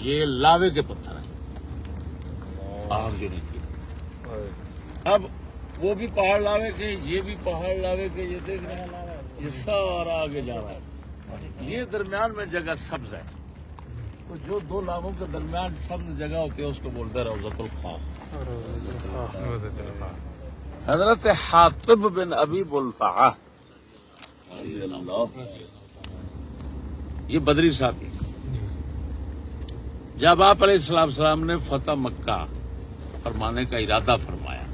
یہ لاوے کے پتھر ہیں، صاف جو نہیں تھی. اب وہ بھی پہاڑ لاوے کے، یہ بھی پہاڑ لاوے کے. یہ دیکھ رہے ہیں، یہ سارا آگے جا رہا ہے. یہ درمیان میں جگہ سبز ہے، تو جو دو لاووں کے درمیان سبز جگہ ہوتی ہے اس کو بولتے ہیں روضۃ الخاف. حضرت حاطب بن ابی بلتعہ یہ بدری صاحب تھے. جب آپ علیہ السلام نے فتح مکہ فرمانے کا ارادہ فرمایا،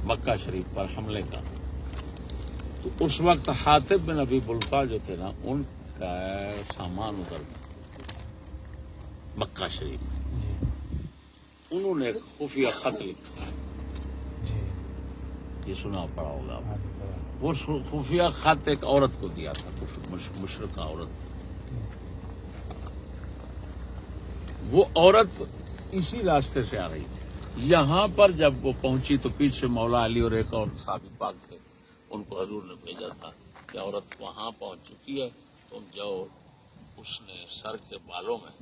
مکہ شریف پر حملے کا، تو اس وقت حاطب بن ابی بلتعہ جو تھے نا، ان کا سامان ادھر تھا مکہ شریف میں. انہوں نے ایک خفیہ خط لکھا، یہ سنا پڑا ہوگا آپ نے. وہ خفیہ خط ایک عورت کو دیا تھا، مشرقہ عورت. وہ عورت اسی راستے سے آ رہی تھی. یہاں پر جب وہ پہنچی تو پیچھے مولا علی اور ایک اور صحابی پاک تھے، ان کو حضور نے بھیجا تھا کہ عورت وہاں پہنچ چکی ہے، تم جاؤ. اس نے سر کے بالوں میں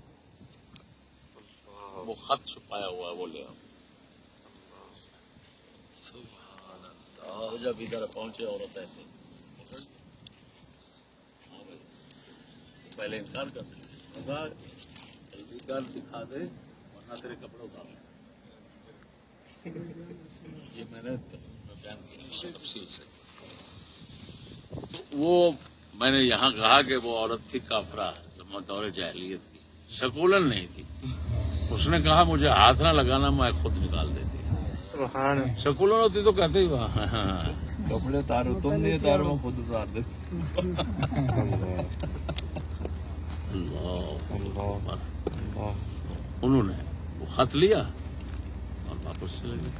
وہ خط چھپایا ہوا ہے وہ لے آؤ. جب ادھر پہنچے عورت ایسے پہلے انکار کر دیا، جلدی کر دکھا دے ورنہ تیرے کپڑے اتار لیں. یہ میں نے بیان کیا تفصیل سے. تو وہ میں نے یہاں کہا کہ وہ عورت تھی کافرہ، دور جاہلیت کی، شکولن نہیں تھی. اس نے کہا مجھے ہاتھ نہ لگانا، میں خود نکال دیتی. شکولن ہوتی تو کہتے ہی وہاں کپڑے اتارو، تم نہیں اتارو میں خود اتار دیتی. انہوں نے وہ خط لیا اور واپس چلے گئے.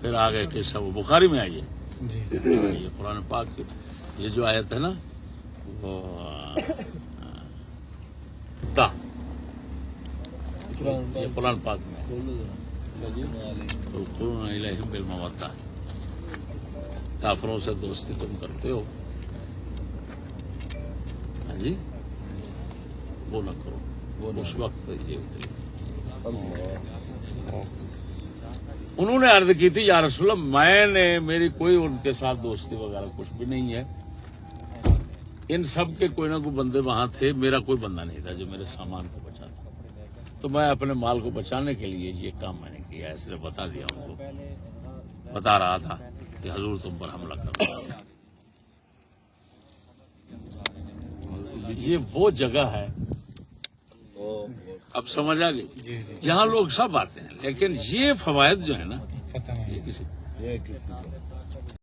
پھر آگے قصہ وہ بخاری میں آئیے، یہ قرآن پاک کی یہ جو آیت ہے نا، وہ یہ قرآن پاک میں الیہم بالمودہ، کافروں سے دوستی تم کرتے ہو، ہاں جی وہ نہ کرو. وہ اس وقت یہ اتری. انہوں نے عرض کی تھی یا رسول اللہ میں نے میری کوئی ان کے ساتھ دوستی وغیرہ کچھ بھی نہیں ہے. ان سب کے کوئی نہ کوئی بندے وہاں تھے، میرا کوئی بندہ نہیں تھا جو میرے سامان کو بچاتا. تو میں اپنے مال کو بچانے کے لیے یہ کام میں نے کیا. اس لیے بتا دیا ان کو، بتا رہا تھا کہ حضور تم پر حملہ کر رہا ہے. یہ وہ جگہ ہے، اب سمجھ آ گئی، جہاں لوگ سب آتے ہیں، لیکن یہ فوائد جو ہے نا یہ کسی